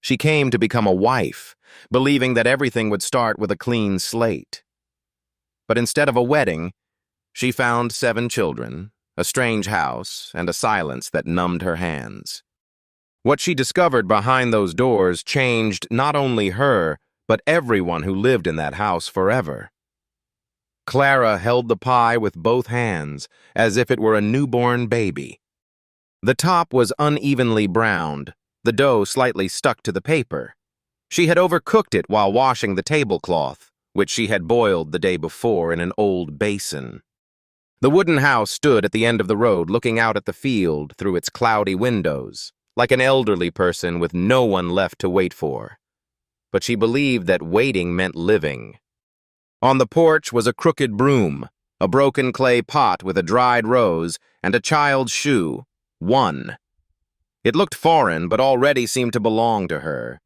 She came to become a wife, believing that everything would start with a clean slate. But instead of a wedding, she found 7 children, a strange house, and a silence that numbed her hands. What she discovered behind those doors changed not only her, but everyone who lived in that house forever. Clara held the pie with both hands, as if it were a newborn baby. The top was unevenly browned, the dough slightly stuck to the paper. She had overcooked it while washing the tablecloth, which she had boiled the day before in an old basin. The wooden house stood at the end of the road, looking out at the field through its cloudy windows, like an elderly person with no one left to wait for. But she believed that waiting meant living. On the porch was a crooked broom, a broken clay pot with a dried rose, and a child's shoe, one. It looked foreign, but already seemed to belong to her.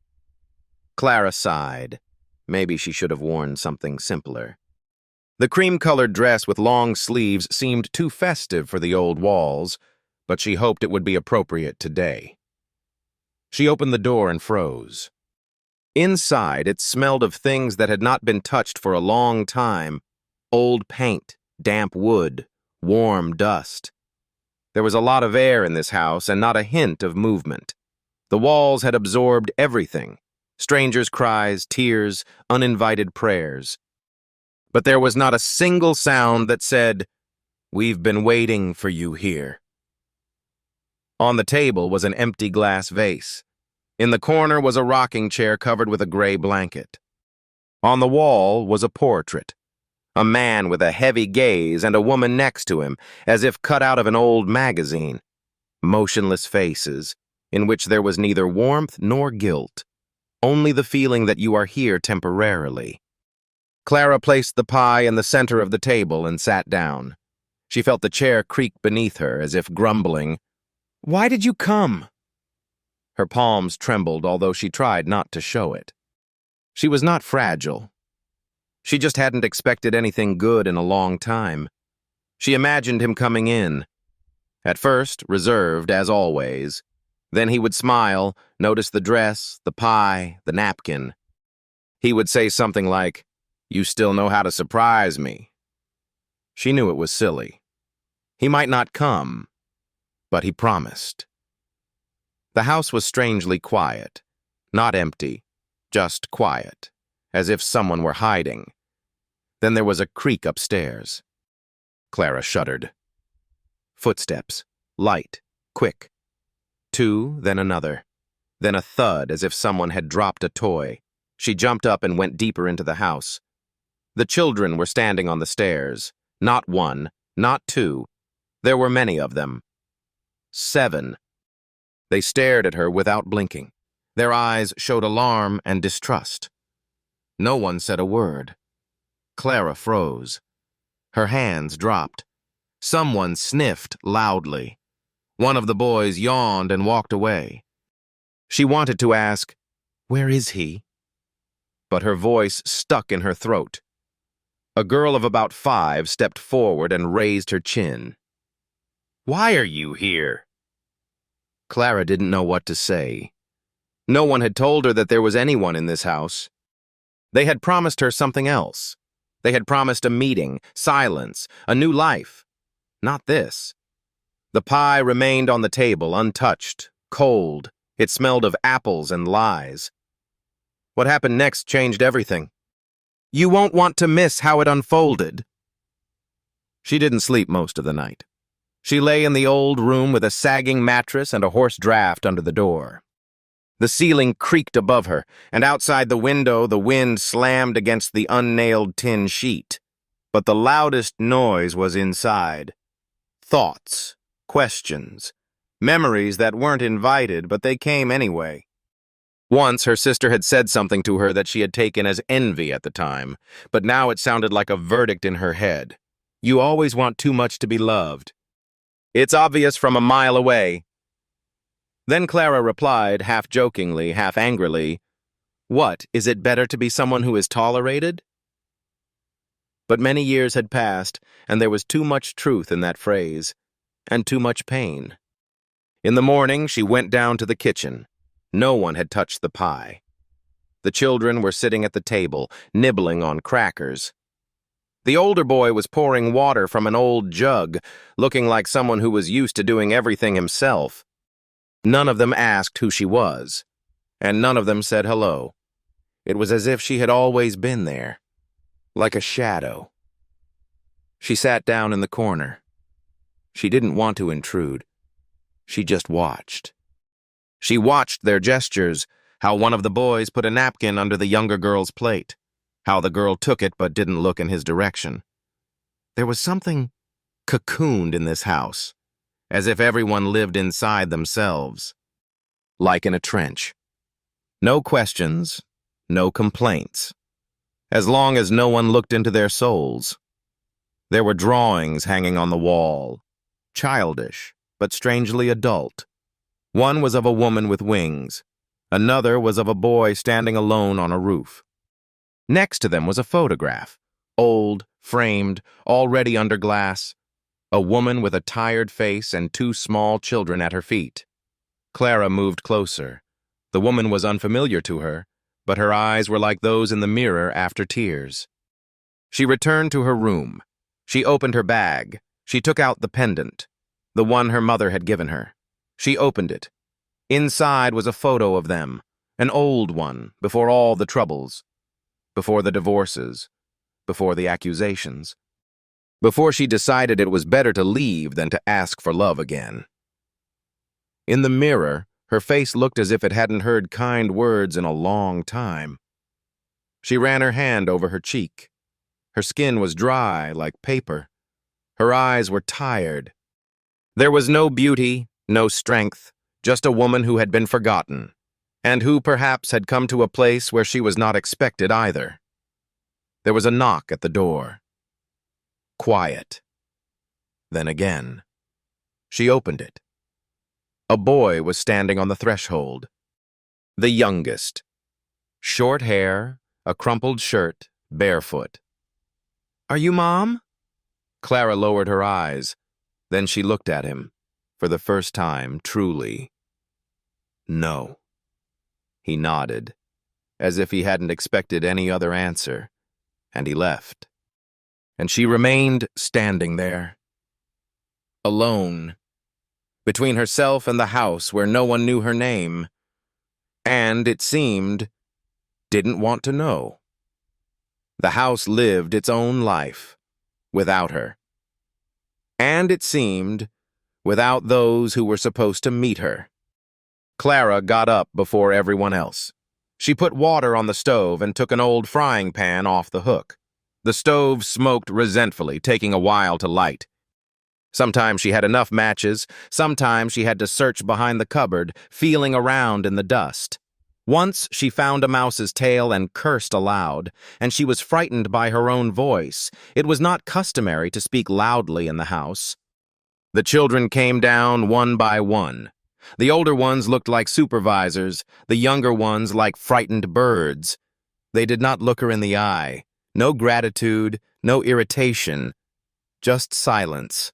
Clara sighed. Maybe she should have worn something simpler. The cream-colored dress with long sleeves seemed too festive for the old walls, but she hoped it would be appropriate today. She opened the door and froze. Inside, it smelled of things that had not been touched for a long time: old paint, damp wood, warm dust. There was a lot of air in this house and not a hint of movement. The walls had absorbed everything: strangers' cries, tears, uninvited prayers. But there was not a single sound that said, "We've been waiting for you here." On the table was an empty glass vase. In the corner was a rocking chair covered with a gray blanket. On the wall was a portrait: a man with a heavy gaze and a woman next to him, as if cut out of an old magazine. Motionless faces, in which there was neither warmth nor guilt, only the feeling that you are here temporarily. Clara placed the pie in the center of the table and sat down. She felt the chair creak beneath her, as if grumbling, "Why did you come?" Her palms trembled, although she tried not to show it. She was not fragile. She just hadn't expected anything good in a long time. She imagined him coming in. At first, reserved, as always. Then he would smile, notice the dress, the pie, the napkin. He would say something like, "You still know how to surprise me." She knew it was silly. He might not come, but he promised. The house was strangely quiet, not empty, just quiet, as if someone were hiding. Then there was a creak upstairs. Clara shuddered. Footsteps, light, quick. 2, then another. Then a thud, as if someone had dropped a toy. She jumped up and went deeper into the house. The children were standing on the stairs. Not 1, not 2. There were many of them. 7. They stared at her without blinking. Their eyes showed alarm and distrust. No one said a word. Clara froze. Her hands dropped. Someone sniffed loudly. One of the boys yawned and walked away. She wanted to ask, "Where is he?" But her voice stuck in her throat. A girl of about 5 stepped forward and raised her chin. "Why are you here?" Clara didn't know what to say. No one had told her that there was anyone in this house. They had promised her something else. They had promised a meeting, silence, a new life. Not this. The pie remained on the table, untouched, cold. It smelled of apples and lies. What happened next changed everything. You won't want to miss how it unfolded. She didn't sleep most of the night. She lay in the old room with a sagging mattress and a hoarse draft under the door. The ceiling creaked above her, and outside the window the wind slammed against the unnailed tin sheet. But the loudest noise was inside. Thoughts, questions, memories that weren't invited, but they came anyway. Once her sister had said something to her that she had taken as envy at the time, but now it sounded like a verdict in her head. You always want too much to be loved. It's obvious from a mile away. Then Clara replied, half jokingly, half angrily, "What, is it better to be someone who is tolerated?" But many years had passed, and there was too much truth in that phrase, and too much pain. In the morning, she went down to the kitchen. No one had touched the pie. The children were sitting at the table, nibbling on crackers. The older boy was pouring water from an old jug, looking like someone who was used to doing everything himself. None of them asked who she was, and none of them said hello. It was as if she had always been there, like a shadow. She sat down in the corner. She didn't want to intrude. She just watched. She watched their gestures, how one of the boys put a napkin under the younger girl's plate, how the girl took it but didn't look in his direction. There was something cocooned in this house, as if everyone lived inside themselves, like in a trench. No questions, no complaints, as long as no one looked into their souls. There were drawings hanging on the wall, childish, but strangely adult. One was of a woman with wings. Another was of a boy standing alone on a roof. Next to them was a photograph, old, framed, already under glass. A woman with a tired face and two small children at her feet. Clara moved closer. The woman was unfamiliar to her, but her eyes were like those in the mirror after tears. She returned to her room. She opened her bag. She took out the pendant, the one her mother had given her. She opened it. Inside was a photo of them, an old one, before all the troubles, before the divorces, before the accusations, before she decided it was better to leave than to ask for love again. In the mirror, her face looked as if it hadn't heard kind words in a long time. She ran her hand over her cheek. Her skin was dry like paper. Her eyes were tired. There was no beauty, no strength, just a woman who had been forgotten, and who perhaps had come to a place where she was not expected either. There was a knock at the door. Quiet. Then again. She opened it. A boy was standing on the threshold. The youngest. Short hair, a crumpled shirt, barefoot. "Are you Mom?" Clara lowered her eyes. Then she looked at him, for the first time, truly. No. He nodded, as if he hadn't expected any other answer, and he left. And she remained standing there, alone, between herself and the house where no one knew her name, and, it seemed, didn't want to know. The house lived its own life, without her. And, it seemed, without those who were supposed to meet her. Clara got up before everyone else. She put water on the stove and took an old frying pan off the hook. The stove smoked resentfully, taking a while to light. Sometimes she had enough matches, sometimes she had to search behind the cupboard, feeling around in the dust. Once she found a mouse's tail and cursed aloud, and she was frightened by her own voice. It was not customary to speak loudly in the house. The children came down one by one. The older ones looked like supervisors, the younger ones like frightened birds. They did not look her in the eye. No gratitude, no irritation, just silence.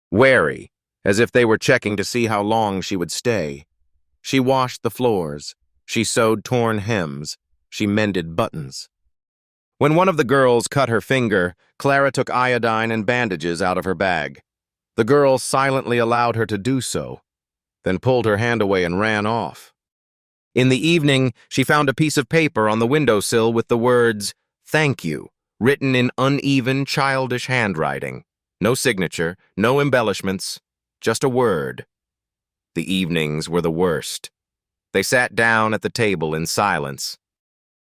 Wary, as if they were checking to see how long she would stay. She washed the floors. She sewed torn hems. She mended buttons. When one of the girls cut her finger, Clara took iodine and bandages out of her bag. The girl silently allowed her to do so, then pulled her hand away and ran off. In the evening, she found a piece of paper on the windowsill with the words, "Thank you," written in uneven, childish handwriting. No signature, no embellishments, just a word. The evenings were the worst. They sat down at the table in silence.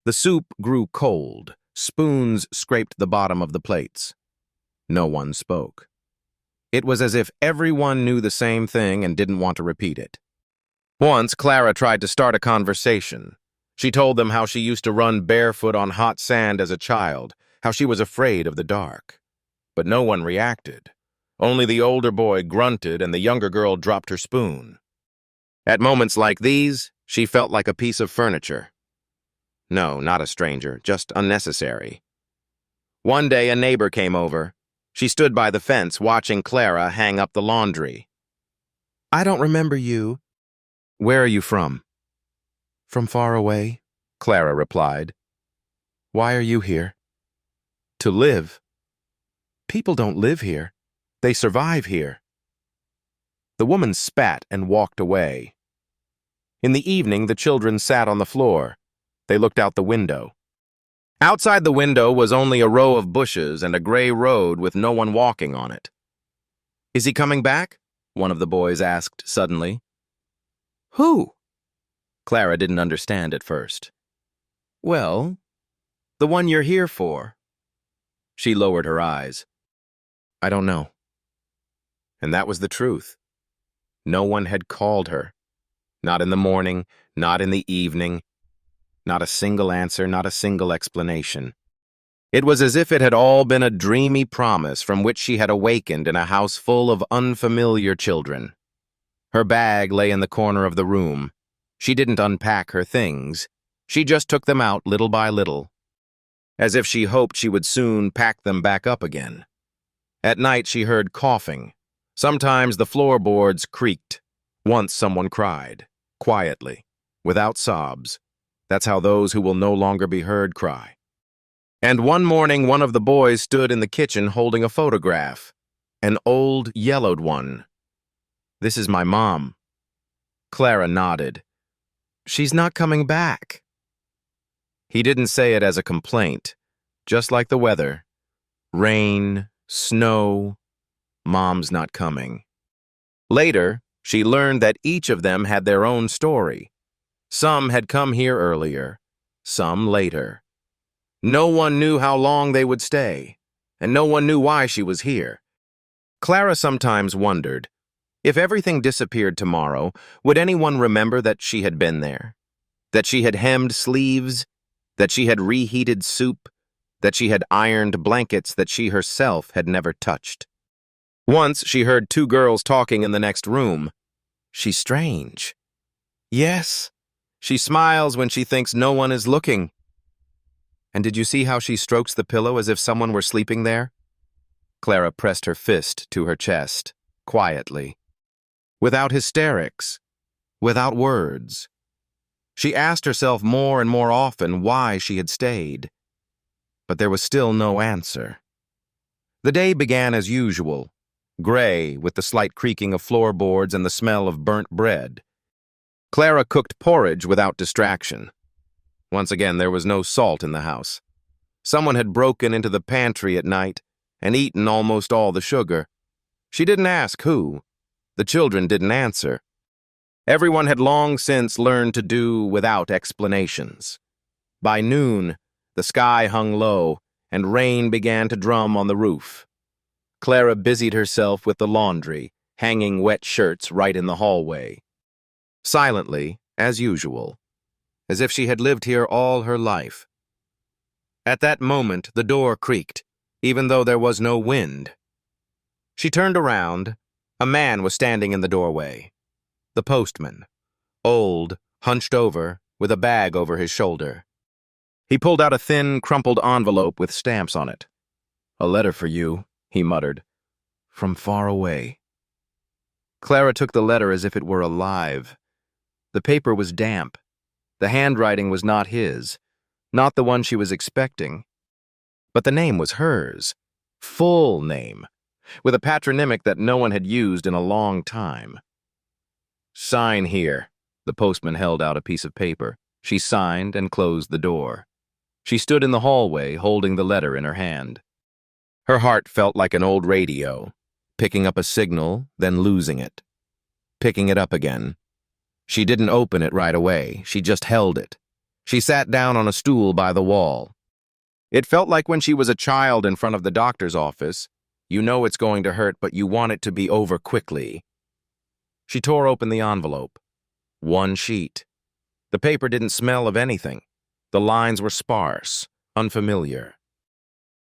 The soup grew cold. Spoons scraped the bottom of the plates. No one spoke. It was as if everyone knew the same thing and didn't want to repeat it. Once, Clara tried to start a conversation. She told them how she used to run barefoot on hot sand as a child, how she was afraid of the dark. But no one reacted. Only the older boy grunted and the younger girl dropped her spoon. At moments like these, she felt like a piece of furniture. No, not a stranger, just unnecessary. One day a neighbor came over. She stood by the fence watching Clara hang up the laundry. "I don't remember you." "Where are you from?" From far away, Clara replied. Why are you here? To live. People don't live here. They survive here. The woman spat and walked away. In the evening, the children sat on the floor. They looked out the window. Outside the window was only a row of bushes and a gray road with no one walking on it. Is he coming back? One of the boys asked suddenly. Who? Clara didn't understand at first. Well, the one you're here for. She lowered her eyes. I don't know. And that was the truth. No one had called her. Not in the morning, not in the evening. Not a single answer, not a single explanation. It was as if it had all been a dreamy promise from which she had awakened in a house full of unfamiliar children. Her bag lay in the corner of the room. She didn't unpack her things. She just took them out little by little, as if she hoped she would soon pack them back up again. At night she heard coughing. Sometimes the floorboards creaked. Once someone cried, quietly, without sobs. That's how those who will no longer be heard cry. And one morning one of the boys stood in the kitchen holding a photograph, an old yellowed one. This is my mom. Clara nodded. She's not coming back. He didn't say it as a complaint, just like the weather. Rain, snow, mom's not coming. Later, she learned that each of them had their own story. Some had come here earlier, some later. No one knew how long they would stay, and no one knew why she was here. Clara sometimes wondered, if everything disappeared tomorrow, would anyone remember that she had been there? That she had hemmed sleeves? That she had reheated soup? That she had ironed blankets that she herself had never touched? Once she heard two girls talking in the next room. She's strange. Yes, she smiles when she thinks no one is looking. And did you see how she strokes the pillow as if someone were sleeping there? Clara pressed her fist to her chest, quietly. Without hysterics, without words. She asked herself more and more often why she had stayed. But there was still no answer. The day began as usual, gray with the slight creaking of floorboards and the smell of burnt bread. Clara cooked porridge without distraction. Once again, there was no salt in the house. Someone had broken into the pantry at night and eaten almost all the sugar. She didn't ask who. The children didn't answer. Everyone had long since learned to do without explanations. By noon, the sky hung low, and rain began to drum on the roof. Clara busied herself with the laundry, hanging wet shirts right in the hallway. Silently, as usual, as if she had lived here all her life. At that moment, the door creaked, even though there was no wind. She turned around. A man was standing in the doorway. The postman, old, hunched over, with a bag over his shoulder. He pulled out a thin, crumpled envelope with stamps on it. A letter for you, he muttered. From far away. Clara took the letter as if it were alive. The paper was damp. The handwriting was not his, not the one she was expecting. But the name was hers. Full name, with a patronymic that no one had used in a long time. Sign here. The postman held out a piece of paper. She signed and closed the door. She stood in the hallway, holding the letter in her hand. Her heart felt like an old radio, picking up a signal, then losing it. Picking it up again. She didn't open it right away. She just held it. She sat down on a stool by the wall. It felt like when she was a child in front of the doctor's office. You know it's going to hurt, but you want it to be over quickly. She tore open the envelope. One sheet. The paper didn't smell of anything. The lines were sparse, unfamiliar.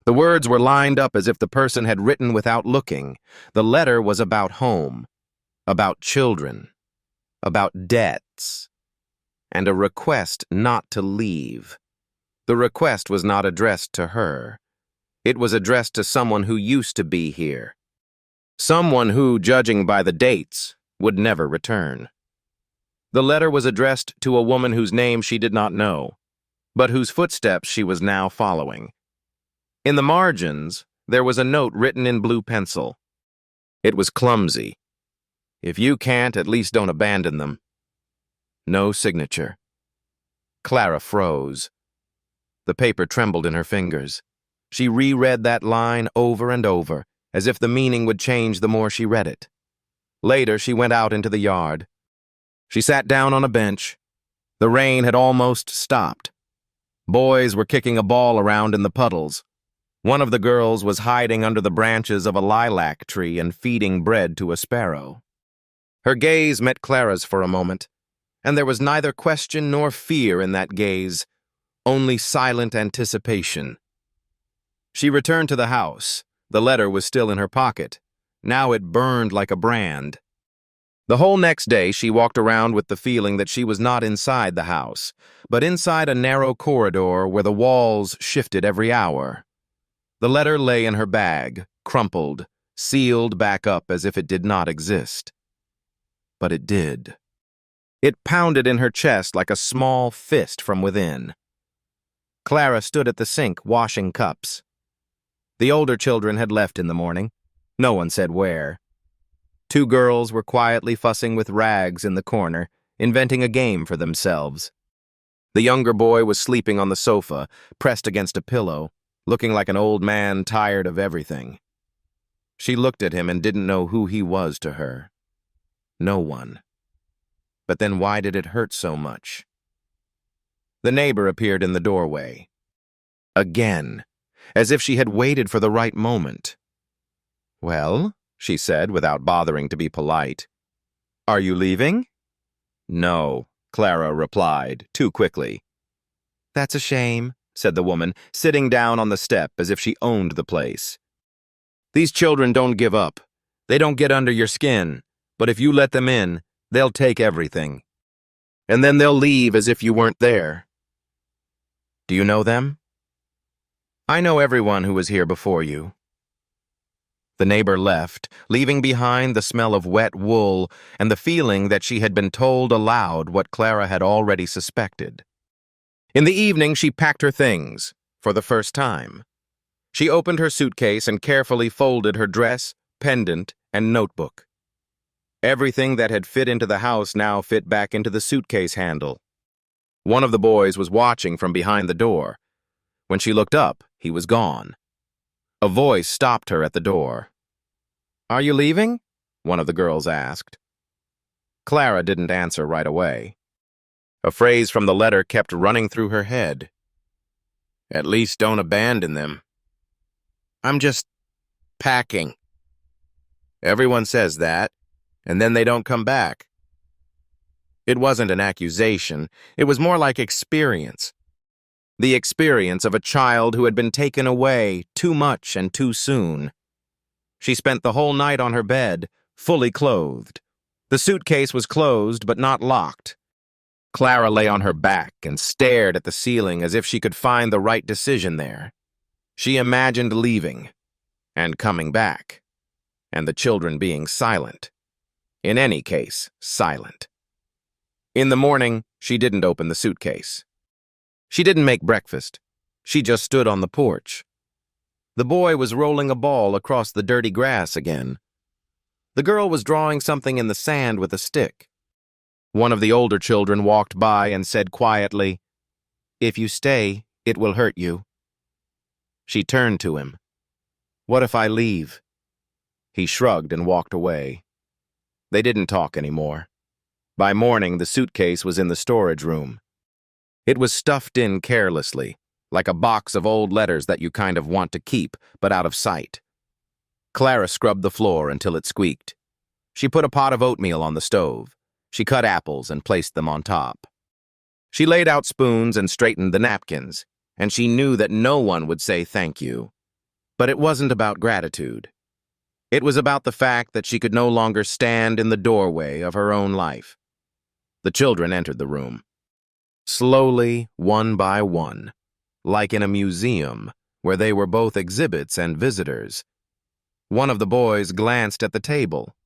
The words were lined up as if the person had written without looking. The letter was about home, about children, about debts, and a request not to leave. The request was not addressed to her. It was addressed to someone who used to be here. Someone who, judging by the dates, would never return. The letter was addressed to a woman whose name she did not know, but whose footsteps she was now following. In the margins, there was a note written in blue pencil. It was clumsy. If you can't, at least don't abandon them. No signature. Clara froze. The paper trembled in her fingers. She reread that line over and over, as if the meaning would change the more she read it. Later, she went out into the yard. She sat down on a bench. The rain had almost stopped. Boys were kicking a ball around in the puddles. One of the girls was hiding under the branches of a lilac tree and feeding bread to a sparrow. Her gaze met Clara's for a moment, and there was neither question nor fear in that gaze, only silent anticipation. She returned to the house. The letter was still in her pocket. Now it burned like a brand. The whole next day she walked around with the feeling that she was not inside the house, but inside a narrow corridor where the walls shifted every hour. The letter lay in her bag, crumpled, sealed back up as if it did not exist. But it did. It pounded in her chest like a small fist from within. Clara stood at the sink washing cups. The older children had left in the morning. No one said where. 2 girls were quietly fussing with rags in the corner, inventing a game for themselves. The younger boy was sleeping on the sofa, pressed against a pillow, looking like an old man tired of everything. She looked at him and didn't know who he was to her. No one. But then why did it hurt so much? The neighbor appeared in the doorway. Again, as if she had waited for the right moment. "Well," she said, without bothering to be polite. "Are you leaving?" "No," Clara replied, too quickly. "That's a shame," said the woman, sitting down on the step as if she owned the place. "These children don't give up. They don't get under your skin, but if you let them in, they'll take everything. And then they'll leave as if you weren't there." "Do you know them?" "I know everyone who was here before you." The neighbor left, leaving behind the smell of wet wool and the feeling that she had been told aloud what Clara had already suspected. In the evening, she packed her things, for the first time. She opened her suitcase and carefully folded her dress, pendant, and notebook. Everything that had fit into the house now fit back into the suitcase handle. One of the boys was watching from behind the door. When she looked up, he was gone. A voice stopped her at the door. "Are you leaving?" one of the girls asked. Clara didn't answer right away. A phrase from the letter kept running through her head. "At least don't abandon them." "I'm just packing." "Everyone says that, and then they don't come back." It wasn't an accusation. It was more like experience. The experience of a child who had been taken away too much and too soon. She spent the whole night on her bed, fully clothed. The suitcase was closed but not locked. Clara lay on her back and stared at the ceiling as if she could find the right decision there. She imagined leaving, and coming back, and the children being silent. In any case, silent. In the morning, she didn't open the suitcase. She didn't make breakfast. She just stood on the porch. The boy was rolling a ball across the dirty grass again. The girl was drawing something in the sand with a stick. One of the older children walked by and said quietly, "If you stay, it will hurt you." She turned to him. "What if I leave?" He shrugged and walked away. They didn't talk anymore. By morning, the suitcase was in the storage room. It was stuffed in carelessly, like a box of old letters that you kind of want to keep, but out of sight. Clara scrubbed the floor until it squeaked. She put a pot of oatmeal on the stove. She cut apples and placed them on top. She laid out spoons and straightened the napkins, and she knew that no one would say thank you. But it wasn't about gratitude. It was about the fact that she could no longer stand in the doorway of her own life. The children entered the room. Slowly, one by one, like in a museum where they were both exhibits and visitors. One of the boys glanced at the table.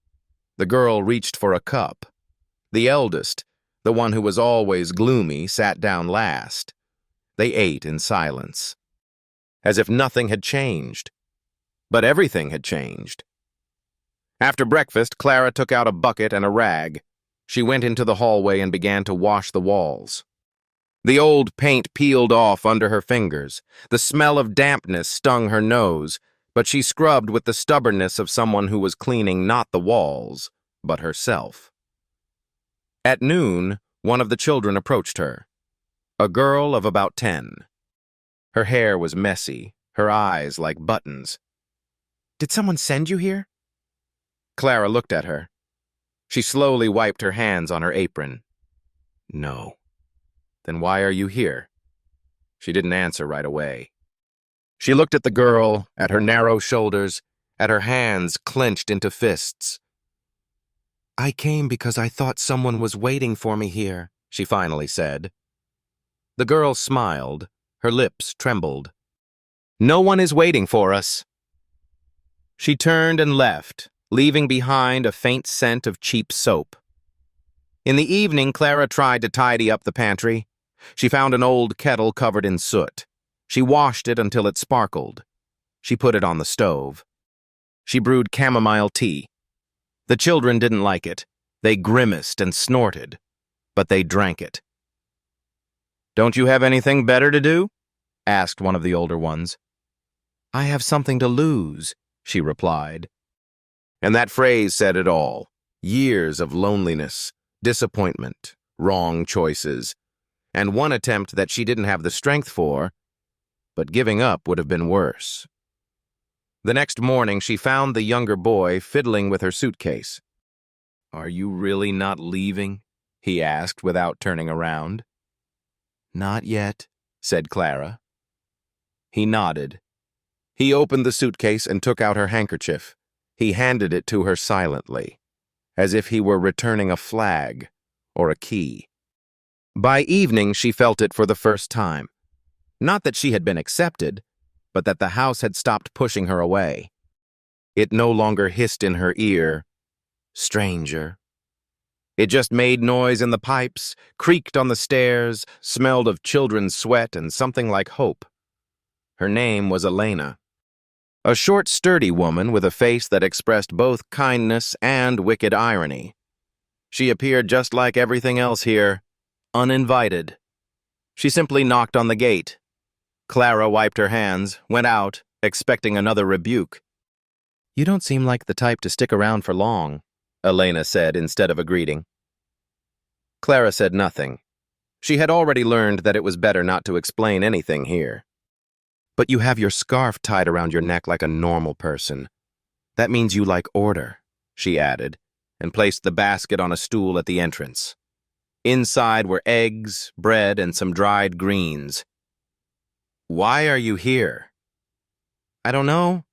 The girl reached for a cup. The eldest, The one who was always gloomy sat down last. They ate in silence, as if nothing had changed. But everything had changed. After breakfast, Clara took out a bucket and a rag. She went into the hallway and began to wash the walls. The old paint peeled off under her fingers. The smell of dampness stung her nose, but she scrubbed with the stubbornness of someone who was cleaning not the walls, but herself. At noon, one of the children approached her, a girl of about 10. Her hair was messy, her eyes like buttons. "Did someone send you here?" Clara looked at her. She slowly wiped her hands on her apron. "No." "Then why are you here?" She didn't answer right away. She looked at the girl, at her narrow shoulders, at her hands clenched into fists. "I came because I thought someone was waiting for me here," she finally said. The girl smiled. Her lips trembled. "No one is waiting for us." She turned and left, leaving behind a faint scent of cheap soap. In the evening, Clara tried to tidy up the pantry. She found an old kettle covered in soot. She washed it until it sparkled. She put it on the stove. She brewed chamomile tea. The children didn't like it. They grimaced and snorted, but they drank it. "Don't you have anything better to do?" asked one of the older ones. "I have something to lose," she replied. And that phrase said it all. Years of loneliness, disappointment, wrong choices, and one attempt that she didn't have the strength for, but giving up would have been worse. The next morning, she found the younger boy fiddling with her suitcase. "Are you really not leaving?" he asked without turning around. "Not yet," said Clara. He nodded. He opened the suitcase and took out her handkerchief. He handed it to her silently, as if he were returning a flag or a key. By evening, she felt it for the first time. Not that she had been accepted, but that the house had stopped pushing her away. It no longer hissed in her ear, "Stranger." It just made noise in the pipes, creaked on the stairs, smelled of children's sweat and something like hope. Her name was Elena. A short, sturdy woman with a face that expressed both kindness and wicked irony. She appeared just like everything else here, uninvited. She simply knocked on the gate. Clara wiped her hands, went out, expecting another rebuke. "You don't seem like the type to stick around for long," Elena said instead of a greeting. Clara said nothing. She had already learned that it was better not to explain anything here. "But you have your scarf tied around your neck like a normal person. That means you like order," she added, and placed the basket on a stool at the entrance. Inside were eggs, bread, and some dried greens. "Why are you here?" "I don't know.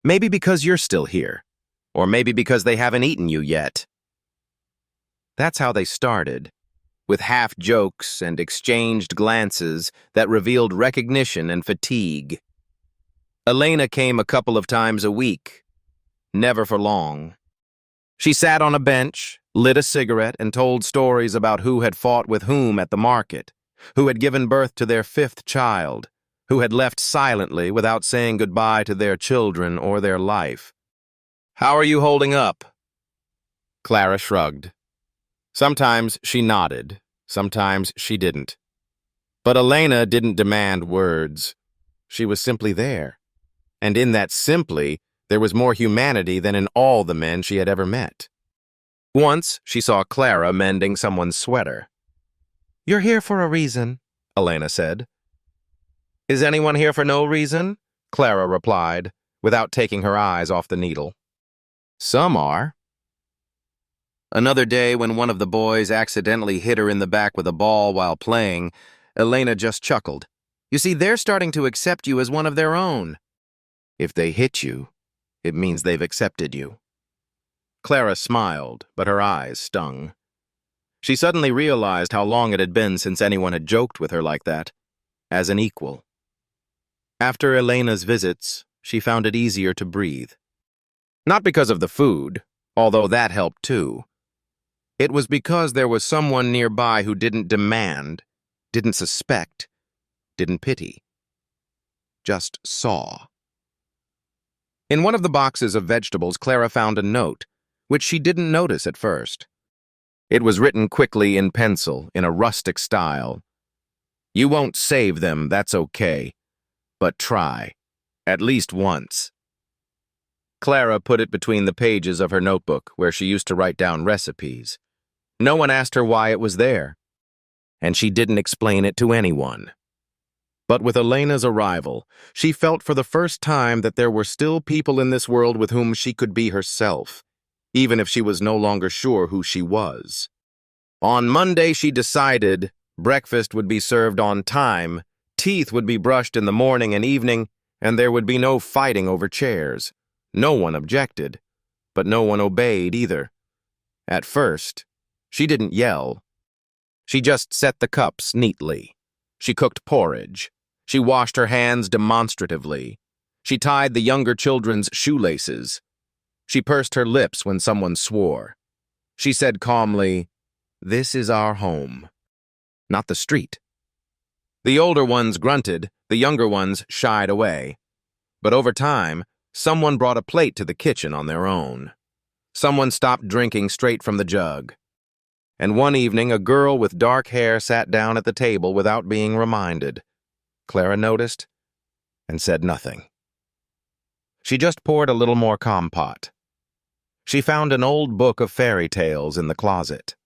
Maybe because you're still here. Or maybe because they haven't eaten you yet." That's how they started, with half-jokes and exchanged glances that revealed recognition and fatigue. Elena came a couple of times a week, never for long. She sat on a bench, lit a cigarette, and told stories about who had fought with whom at the market, who had given birth to their 5th child, who had left silently without saying goodbye to their children or their life. "How are you holding up?" Clara shrugged. Sometimes she nodded, sometimes she didn't. But Elena didn't demand words. She was simply there. And in that simply, there was more humanity than in all the men she had ever met. Once, she saw Clara mending someone's sweater. "You're here for a reason," Elena said. "Is anyone here for no reason?" Clara replied, without taking her eyes off the needle. "Some are." Another day, when one of the boys accidentally hit her in the back with a ball while playing, Elena just chuckled. "You see, they're starting to accept you as one of their own." "If they hit you, it means they've accepted you." Clara smiled, but her eyes stung. She suddenly realized how long it had been since anyone had joked with her like that, as an equal. After Elena's visits, she found it easier to breathe. Not because of the food, although that helped too, It was because there was someone nearby who didn't demand, didn't suspect, didn't pity. Just saw. In one of the boxes of vegetables, Clara found a note, which she didn't notice at first. It was written quickly in pencil, in a rustic style. "You won't save them, that's okay. But try. At least once." Clara put it between the pages of her notebook where she used to write down recipes. No one asked her why it was there, and she didn't explain it to anyone. But with Elena's arrival, she felt for the first time that there were still people in this world with whom she could be herself, even if she was no longer sure who she was. On Monday, she decided breakfast would be served on time, teeth would be brushed in the morning and evening, and there would be no fighting over chairs. No one objected, but no one obeyed either. At first, she didn't yell. She just set the cups neatly. She cooked porridge. She washed her hands demonstratively. She tied the younger children's shoelaces. She pursed her lips when someone swore. She said calmly, "This is our home, not the street." The older ones grunted, the younger ones shied away. But over time, someone brought a plate to the kitchen on their own. Someone stopped drinking straight from the jug. And one evening, a girl with dark hair sat down at the table without being reminded. Clara noticed and said nothing. She just poured a little more compote. She found an old book of fairy tales in the closet.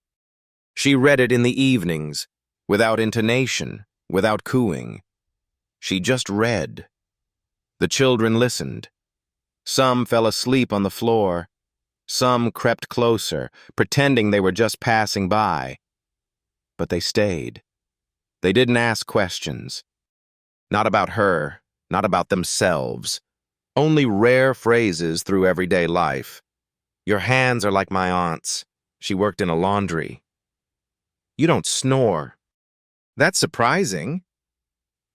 She read it in the evenings, without intonation, without cooing. She just read. The children listened. Some fell asleep on the floor. Some crept closer, pretending they were just passing by. But they stayed. They didn't ask questions. Not about her, not about themselves. Only rare phrases through everyday life. "Your hands are like my aunt's. She worked in a laundry." "You don't snore." "That's surprising."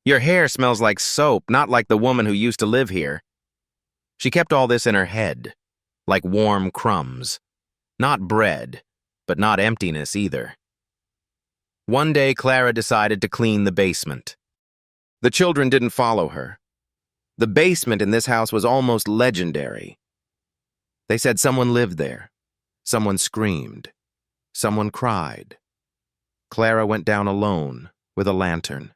"Your hair smells like soap, not like the woman who used to live here." She kept all this in her head, like warm crumbs. Not bread, but not emptiness either. One day, Clara decided to clean the basement. The children didn't follow her. The basement in this house was almost legendary. They said someone lived there. Someone screamed. Someone cried. Clara went down alone with a lantern.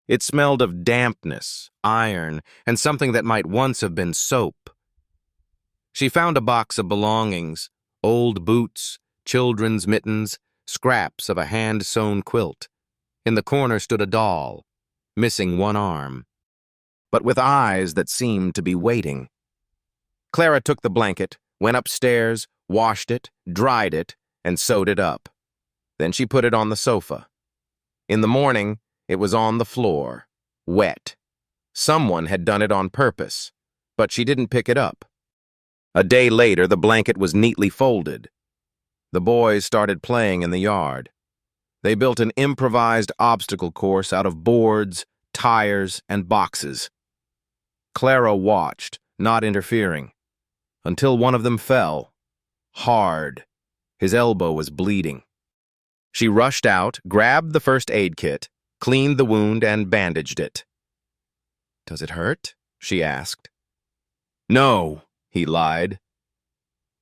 It smelled of dampness, iron, and something that might once have been soap. She found a box of belongings, old boots, children's mittens, scraps of a hand-sewn quilt. In the corner stood a doll, missing one arm, but with eyes that seemed to be waiting. Clara took the blanket, went upstairs, washed it, dried it, and sewed it up. Then she put it on the sofa. In the morning, it was on the floor, wet. Someone had done it on purpose, but she didn't pick it up. A day later, the blanket was neatly folded. The boys started playing in the yard. They built an improvised obstacle course out of boards, tires, and boxes. Clara watched, not interfering, until one of them fell. Hard. His elbow was bleeding. She rushed out, grabbed the first aid kit, cleaned the wound, and bandaged it. "Does it hurt?" she asked. "No," he lied.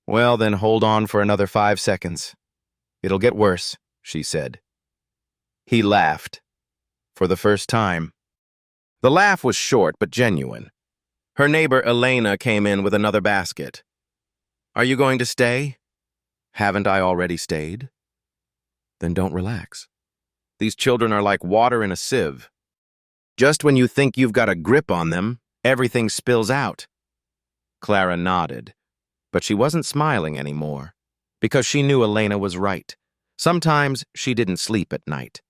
"Well, then hold on for another 5 seconds. It'll get worse," she said. He laughed. For the first time. The laugh was short but genuine. Her neighbor Elena came in with another basket. "Are you going to stay?" "Haven't I already stayed?" "Then don't relax. These children are like water in a sieve. Just when you think you've got a grip on them, everything spills out." Clara nodded, but she wasn't smiling anymore, because she knew Elena was right. Sometimes she didn't sleep at night.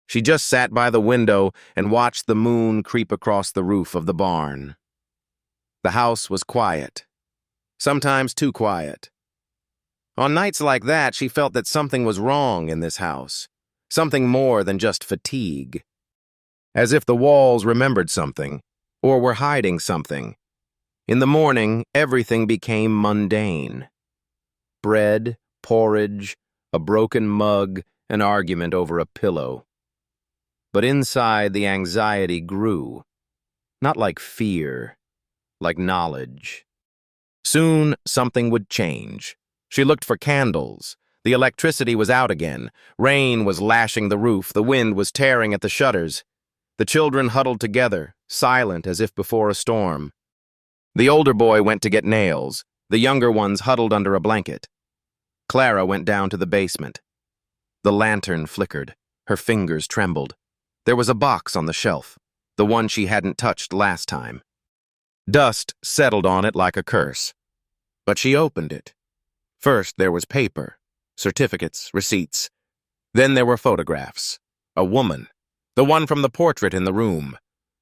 She just sat by the window and watched the moon creep across the roof of the barn. The house was quiet, sometimes too quiet. On nights like that, she felt that something was wrong in this house, something more than just fatigue. As if the walls remembered something, or were hiding something. In the morning, everything became mundane. Bread, porridge, a broken mug, an argument over a pillow. But inside, the anxiety grew, not like fear, like knowledge. Soon, something would change. She looked for candles. The electricity was out again. Rain was lashing the roof. The wind was tearing at the shutters. The children huddled together, silent as if before a storm. The older boy went to get nails. The younger ones huddled under a blanket. Clara went down to the basement. The lantern flickered. Her fingers trembled. There was a box on the shelf, the one she hadn't touched last time. Dust settled on it like a curse. But she opened it. First there was paper, certificates, receipts. Then there were photographs. A woman, the one from the portrait in the room.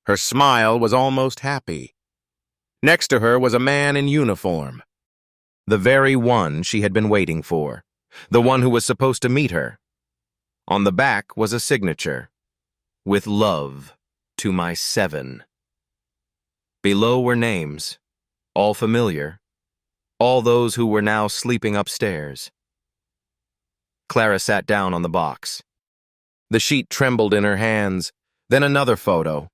Her smile was almost happy. Next to her was a man in uniform. The very one she had been waiting for. The one who was supposed to meet her. On the back was a signature. With love, to my 7. Below were names, all familiar, all those who were now sleeping upstairs. Clara sat down on the box. The sheet trembled in her hands, then another photo,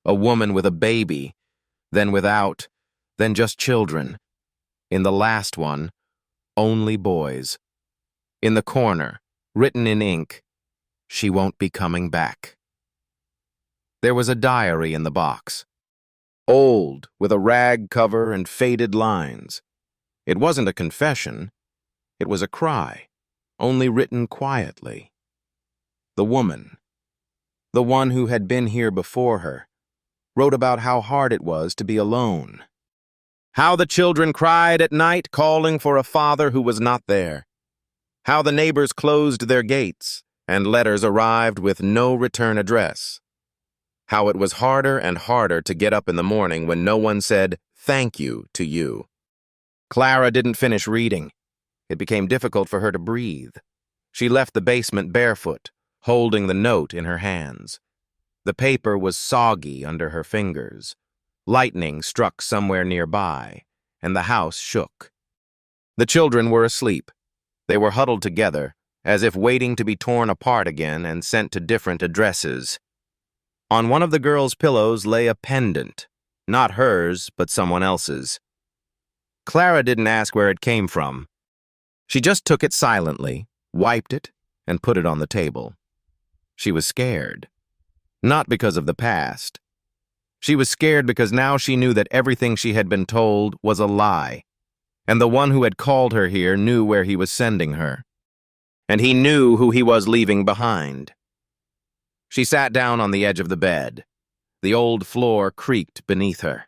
a woman with a baby, then without, then just children. In the last one, only boys. In the corner, written in ink, she won't be coming back. There was a diary in the box. Old, with a rag cover and faded lines. It wasn't a confession. It was a cry, only written quietly. The woman, the one who had been here before her, wrote about how hard it was to be alone. How the children cried at night calling for a father who was not there. How the neighbors closed their gates and letters arrived with no return address. How it was harder and harder to get up in the morning when no one said thank you to you. Clara didn't finish reading. It became difficult for her to breathe. She left the basement barefoot, holding the note in her hands. The paper was soggy under her fingers. Lightning struck somewhere nearby, and the house shook. The children were asleep. They were huddled together, as if waiting to be torn apart again and sent to different addresses. On one of the girl's pillows lay a pendant, not hers, but someone else's. Clara didn't ask where it came from. She just took it silently, wiped it, and put it on the table. She was scared. Not because of the past. She was scared because now she knew that everything she had been told was a lie, and the one who had called her here knew where he was sending her. And he knew who he was leaving behind. She sat down on the edge of the bed. The old floor creaked beneath her.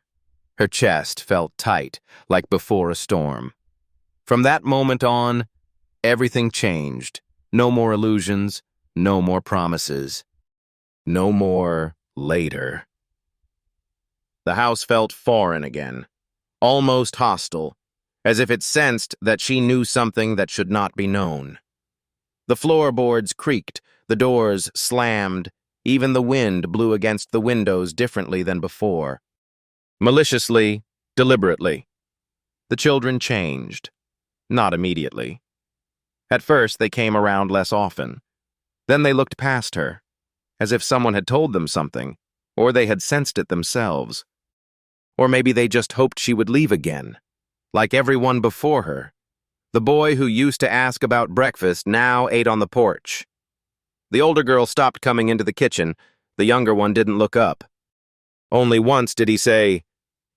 Her chest felt tight, like before a storm. From that moment on, everything changed. No more illusions, no more promises. No more later. The house felt foreign again, almost hostile, as if it sensed that she knew something that should not be known. The floorboards creaked, the doors slammed, even the wind blew against the windows differently than before. Maliciously, deliberately. The children changed. Not immediately. At first, they came around less often. Then they looked past her, as if someone had told them something, or they had sensed it themselves. Or maybe they just hoped she would leave again, like everyone before her. The boy who used to ask about breakfast now ate on the porch. The older girl stopped coming into the kitchen. The younger one didn't look up. Only once did he say,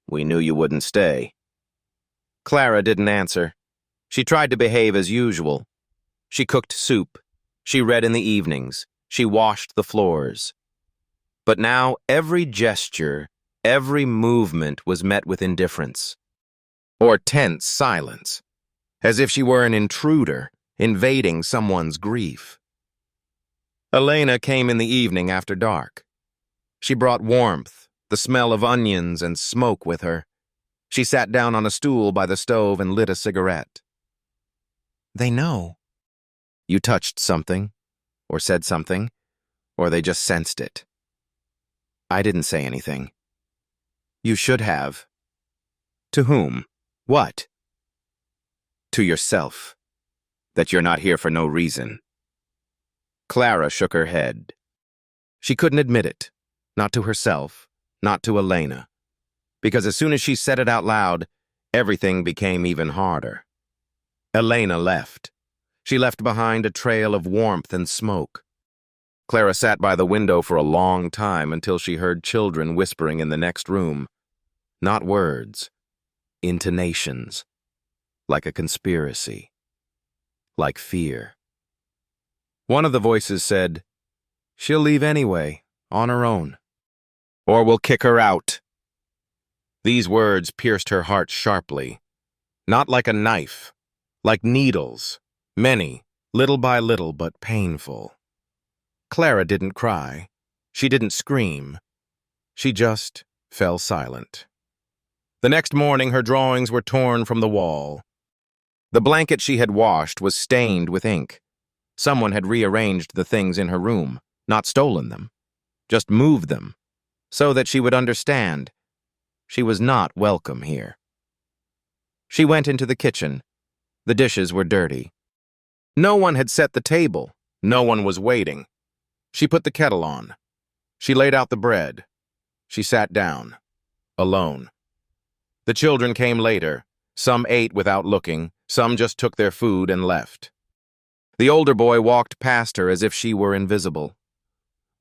"We knew you wouldn't stay." Clara didn't answer. She tried to behave as usual. She cooked soup. She read in the evenings. She washed the floors. But now every gesture, every movement was met with indifference. Or tense silence, as if she were an intruder, invading someone's grief. Elena came in the evening after dark. She brought warmth, the smell of onions and smoke with her. She sat down on a stool by the stove and lit a cigarette. They know. You touched something, or said something, or they just sensed it. I didn't say anything. You should have. To whom? What? To yourself. that you're not here for no reason. Clara shook her head. She couldn't admit it, not to herself, not to Elena, because as soon as she said it out loud, everything became even harder. Elena left. She left behind a trail of warmth and smoke. Clara sat by the window for a long time until she heard children whispering in the next room. Not words, intonations, like a conspiracy, like fear. One of the voices said, "She'll leave anyway, on her own. Or we'll kick her out." These words pierced her heart sharply, not like a knife, like needles, many, little by little, but painful. Clara didn't cry. She didn't scream. She just fell silent. The next morning, her drawings were torn from the wall. The blanket she had washed was stained with ink. Someone had rearranged the things in her room, not stolen them, just moved them, so that she would understand she was not welcome here. She went into the kitchen. The dishes were dirty. No one had set the table. No one was waiting. She put the kettle on. She laid out the bread. She sat down, alone. The children came later. Some ate without looking. Some just took their food and left. The older boy walked past her as if she were invisible.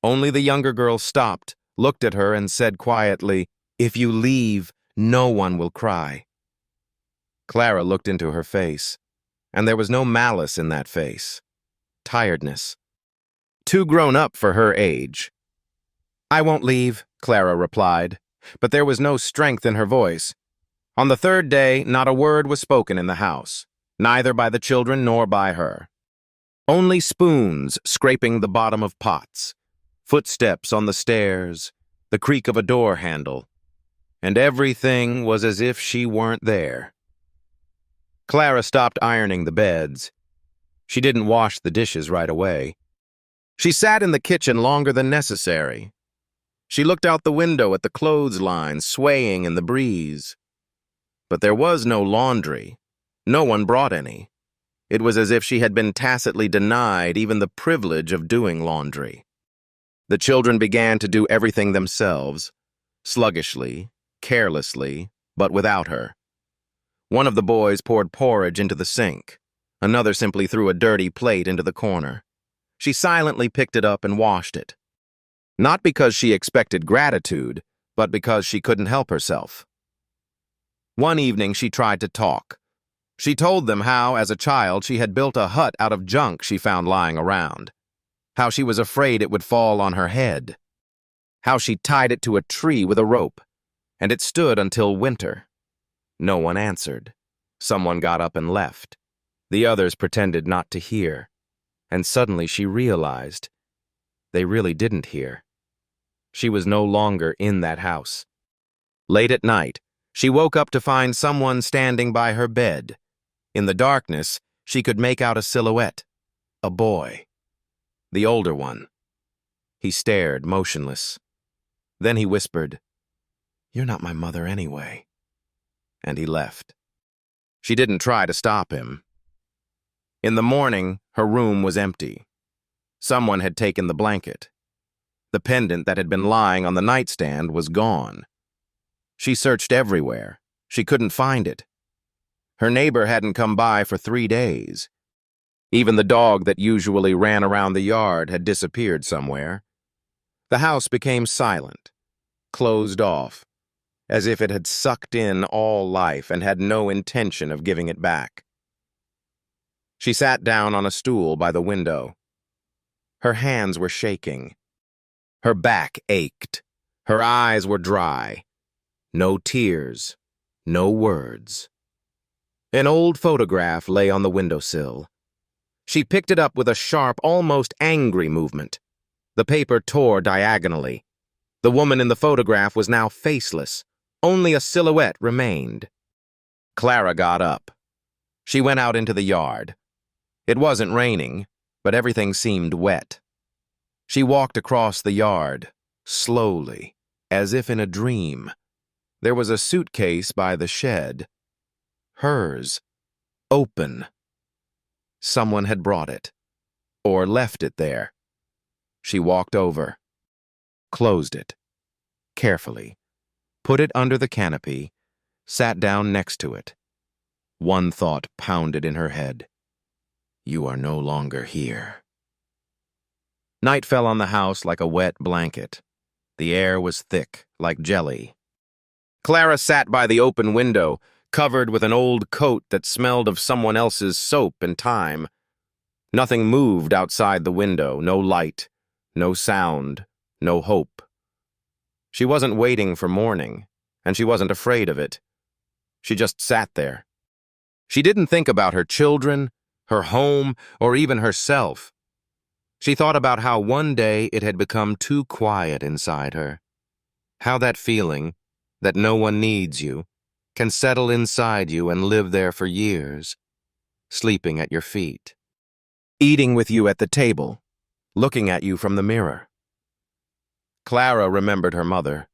Only the younger girl stopped, looked at her, and said quietly, "If you leave, no one will cry." Clara looked into her face, and there was no malice in that face. Tiredness. Too grown up for her age. "I won't leave," Clara replied, but there was no strength in her voice. On the third day, not a word was spoken in the house, neither by the children nor by her. Only spoons scraping the bottom of pots, footsteps on the stairs, the creak of a door handle, and everything was as if she weren't there. Clara stopped ironing the beds. She didn't wash the dishes right away. She sat in the kitchen longer than necessary. She looked out the window at the clothesline swaying in the breeze. But there was no laundry. No one brought any. It was as if she had been tacitly denied even the privilege of doing laundry. The children began to do everything themselves, sluggishly, carelessly, but without her. One of the boys poured porridge into the sink. Another simply threw a dirty plate into the corner. She silently picked it up and washed it. Not because she expected gratitude, but because she couldn't help herself. One evening she tried to talk. She told them how, as a child, she had built a hut out of junk she found lying around. How she was afraid it would fall on her head. How she tied it to a tree with a rope, and it stood until winter. No one answered. Someone got up and left. The others pretended not to hear. And suddenly she realized they really didn't hear. She was no longer in that house. Late at night, she woke up to find someone standing by her bed. In the darkness, she could make out a silhouette. A boy. The older one. He stared, motionless. Then he whispered, "You're not my mother anyway." And he left. She didn't try to stop him. In the morning, her room was empty. Someone had taken the blanket. The pendant that had been lying on the nightstand was gone. She searched everywhere. She couldn't find it. Her neighbor hadn't come by for 3 days. Even the dog that usually ran around the yard had disappeared somewhere. The house became silent, closed off, as if it had sucked in all life and had no intention of giving it back. She sat down on a stool by the window. Her hands were shaking. Her back ached. Her eyes were dry. No tears, no words. An old photograph lay on the windowsill. She picked it up with a sharp, almost angry movement. The paper tore diagonally. The woman in the photograph was now faceless. Only a silhouette remained. Clara got up. She went out into the yard. It wasn't raining, but everything seemed wet. She walked across the yard, slowly, as if in a dream. There was a suitcase by the shed. Hers. Open. Someone had brought it, or left it there. She walked over, closed it, carefully, put it under the canopy, sat down next to it. One thought pounded in her head. You are no longer here. Night fell on the house like a wet blanket. The air was thick, like jelly. Clara sat by the open window, covered with an old coat that smelled of someone else's soap and thyme. Nothing moved outside the window, no light, no sound, no hope. She wasn't waiting for morning, and she wasn't afraid of it. She just sat there. She didn't think about her children, her home, or even herself. She thought about how one day it had become too quiet inside her. How that feeling, that no one needs you, can settle inside you and live there for years, sleeping at your feet, eating with you at the table, looking at you from the mirror. Clara remembered her mother,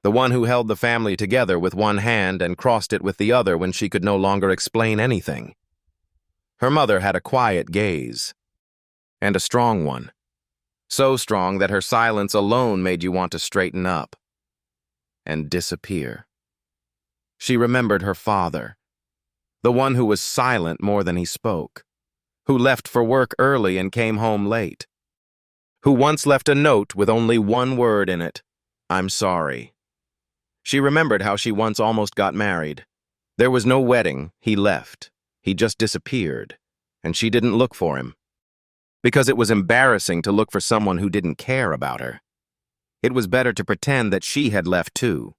the one who held the family together with one hand and crossed it with the other when she could no longer explain anything. Her mother had a quiet gaze, and a strong one, so strong that her silence alone made you want to straighten up and disappear. She remembered her father, the one who was silent more than he spoke, who left for work early and came home late, who once left a note with only one word in it, "I'm sorry." She remembered how she once almost got married. There was no wedding, he left. He just disappeared, and she didn't look for him. Because it was embarrassing to look for someone who didn't care about her. It was better to pretend that she had left too.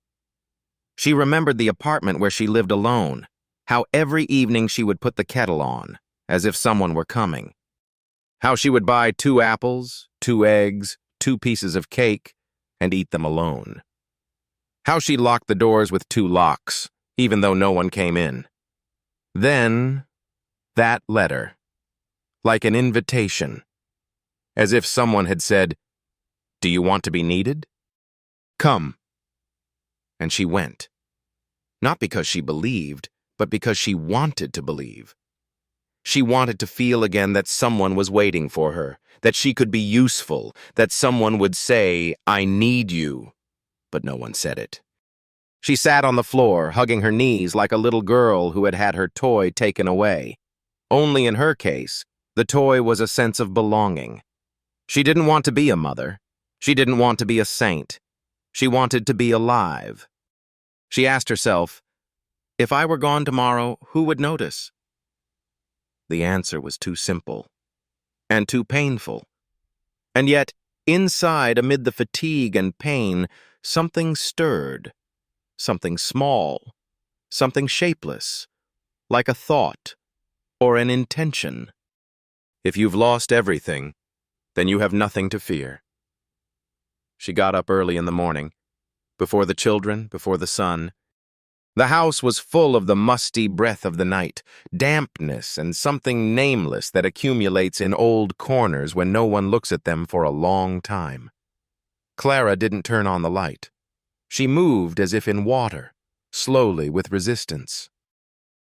She remembered the apartment where she lived alone, how every evening she would put the kettle on, as if someone were coming. How she would buy 2 apples, 2 eggs, 2 pieces of cake, and eat them alone. How she locked the doors with 2 locks, even though no one came in. Then, that letter, like an invitation, as if someone had said, "Do you want to be needed? Come." And she went. Not because she believed, but because she wanted to believe. She wanted to feel again that someone was waiting for her, that she could be useful, that someone would say, "I need you." But no one said it. She sat on the floor, hugging her knees like a little girl who had had her toy taken away. Only in her case, the toy was a sense of belonging. She didn't want to be a mother. She didn't want to be a saint. She wanted to be alive. She asked herself, if I were gone tomorrow, who would notice? The answer was too simple and too painful. And yet, inside, amid the fatigue and pain, something stirred, something small, something shapeless, like a thought or an intention. If you've lost everything, then you have nothing to fear. She got up early in the morning, before the children, before the sun. The house was full of the musty breath of the night, dampness and something nameless that accumulates in old corners when no one looks at them for a long time. Clara didn't turn on the light. She moved as if in water, slowly with resistance.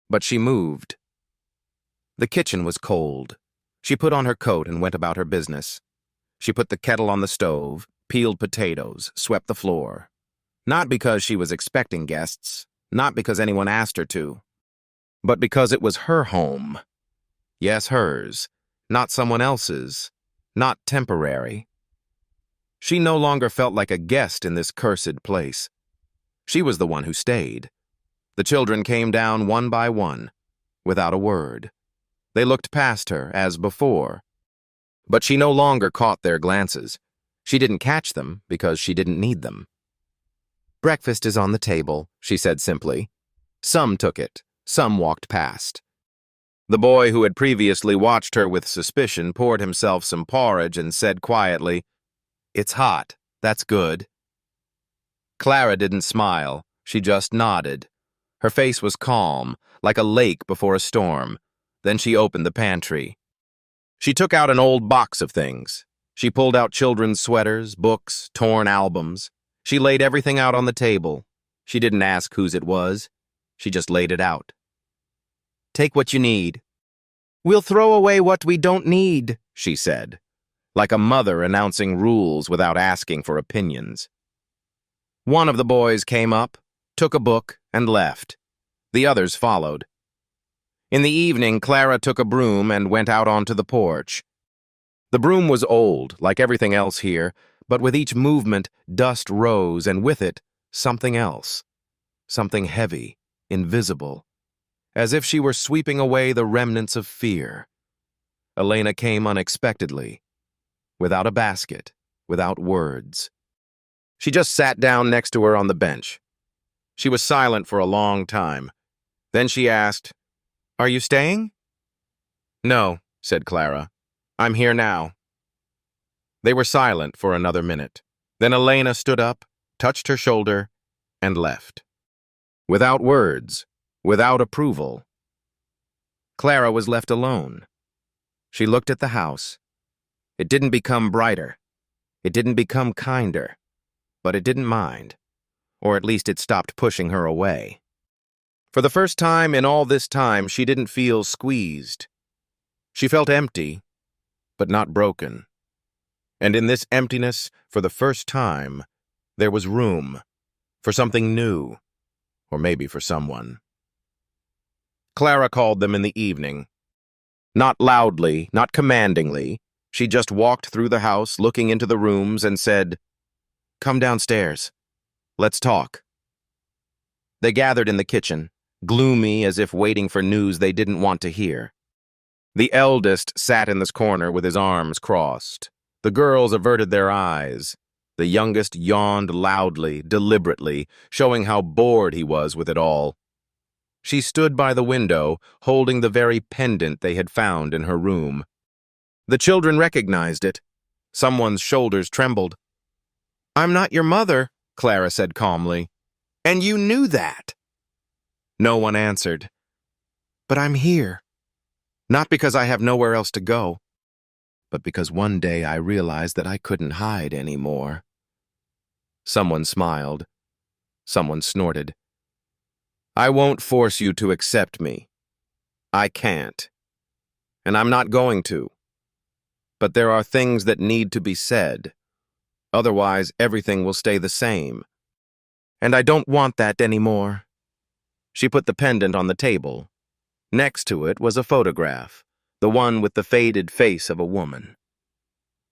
But she moved. The kitchen was cold. She put on her coat and went about her business. She put the kettle on the stove, peeled potatoes, swept the floor. Not because she was expecting guests, not because anyone asked her to, but because it was her home. Yes, hers, not someone else's, not temporary. She no longer felt like a guest in this cursed place. She was the one who stayed. The children came down one by one, without a word. They looked past her, as before. But she no longer caught their glances. She didn't catch them because she didn't need them. "Breakfast is on the table," she said simply. Some took it, some walked past. The boy who had previously watched her with suspicion poured himself some porridge and said quietly, "It's hot, that's good." Clara didn't smile, she just nodded. Her face was calm, like a lake before a storm. Then she opened the pantry. She took out an old box of things. She pulled out children's sweaters, books, torn albums. She laid everything out on the table. She didn't ask whose it was. She just laid it out. "Take what you need." We'll throw away what we don't need, she said, like a mother announcing rules without asking for opinions. One of the boys came up, took a book, and left. The others followed. In the evening, Clara took a broom and went out onto the porch. The broom was old, like everything else here, but with each movement, dust rose, and with it, something else. Something heavy, invisible, as if she were sweeping away the remnants of fear. Elena came unexpectedly, without a basket, without words. She just sat down next to her on the bench. She was silent for a long time. Then she asked, "Are you staying?" "No," said Clara. "I'm here now." They were silent for another minute. Then Elena stood up, touched her shoulder, and left. Without words, without approval. Clara was left alone. She looked at the house. It didn't become brighter. It didn't become kinder. But it didn't mind. Or at least it stopped pushing her away. For the first time in all this time, she didn't feel squeezed. She felt empty, but not broken. And in this emptiness, for the first time, there was room for something new, or maybe for someone. Clara called them in the evening. Not loudly, not commandingly. She just walked through the house, looking into the rooms, and said, "Come downstairs. Let's talk." They gathered in the kitchen, gloomy as if waiting for news they didn't want to hear. The eldest sat in this corner with his arms crossed. The girls averted their eyes. The youngest yawned loudly, deliberately, showing how bored he was with it all. She stood by the window, holding the very pendant they had found in her room. The children recognized it. Someone's shoulders trembled. "I'm not your mother," Clara said calmly. "And you knew that." No one answered. "But I'm here. Not because I have nowhere else to go, but because one day I realized that I couldn't hide anymore." Someone smiled. Someone snorted. "I won't force you to accept me. I can't. And I'm not going to. But there are things that need to be said. Otherwise, everything will stay the same. And I don't want that anymore." She put the pendant on the table. Next to it was a photograph, the one with the faded face of a woman.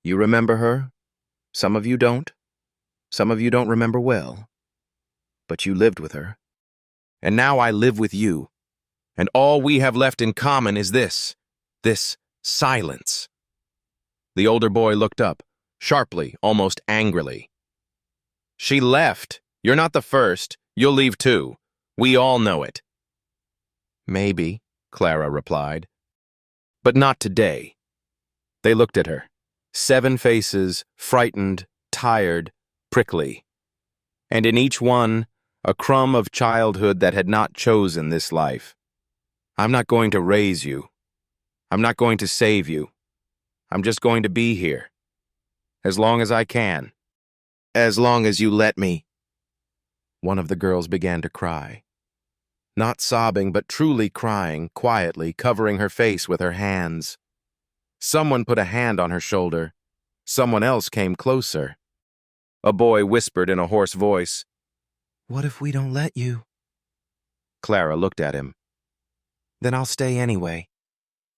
You remember her? Some of you don't. Some of you don't remember well. But you lived with her. And now I live with you. And all we have left in common is this silence. The older boy looked up, sharply, almost angrily. "She left. You're not the first. You'll leave too. We all know it." "Maybe," Clara replied. "But not today." They looked at her. 7 faces, frightened, tired, prickly. And in each one, a crumb of childhood that had not chosen this life. "I'm not going to raise you. I'm not going to save you. I'm just going to be here. As long as I can. As long as you let me." One of the girls began to cry. Not sobbing, but truly crying, quietly, covering her face with her hands. Someone put a hand on her shoulder. Someone else came closer. A boy whispered in a hoarse voice, "What if we don't let you?" Clara looked at him. "Then I'll stay anyway.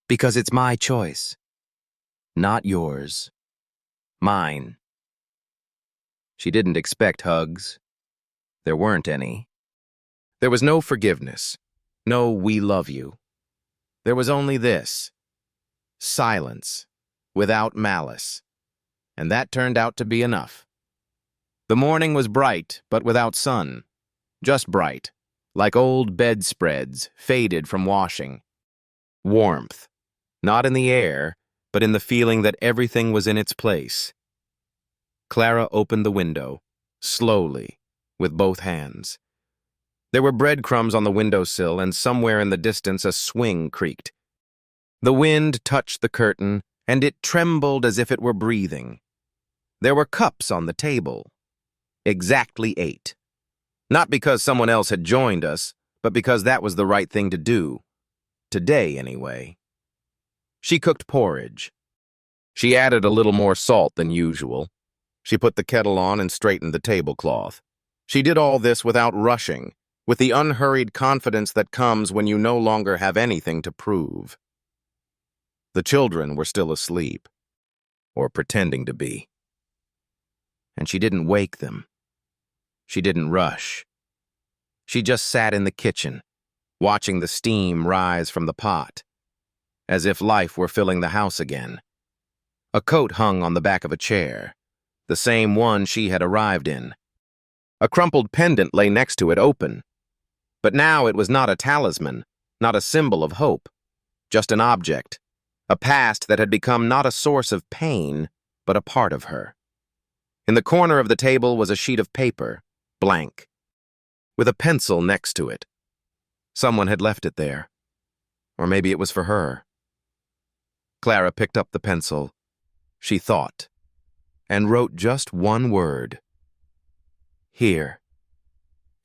Because it's my choice. Not yours. Mine." She didn't expect hugs. There weren't any. There was no forgiveness. No "we love you." There was only this. Silence. Without malice. And that turned out to be enough. The morning was bright, but without sun. Just bright, like old bedspreads, faded from washing. Warmth. Not in the air, but in the feeling that everything was in its place. Clara opened the window, slowly, with both hands. There were breadcrumbs on the windowsill, and somewhere in the distance a swing creaked. The wind touched the curtain, and it trembled as if it were breathing. There were cups on the table. Exactly 8. Not because someone else had joined us, but because that was the right thing to do. Today, anyway. She cooked porridge. She added a little more salt than usual. She put the kettle on and straightened the tablecloth. She did all this without rushing, with the unhurried confidence that comes when you no longer have anything to prove. The children were still asleep, or pretending to be. And she didn't wake them. She didn't rush. She just sat in the kitchen, watching the steam rise from the pot, as if life were filling the house again. A coat hung on the back of a chair, the same one she had arrived in. A crumpled pendant lay next to it, open. But now it was not a talisman, not a symbol of hope, just an object, a past that had become not a source of pain, but a part of her. In the corner of the table was a sheet of paper, blank, with a pencil next to it. Someone had left it there. Or maybe it was for her. Clara picked up the pencil. She thought, and wrote just one word. Here.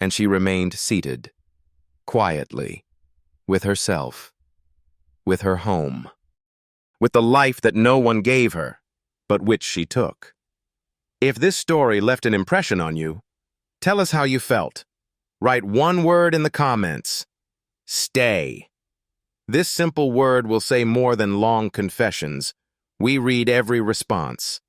And she remained seated, quietly, with herself, with her home, with the life that no one gave her, but which she took. If this story left an impression on you, tell us how you felt. Write one word in the comments. Stay. This simple word will say more than long confessions. We read every response.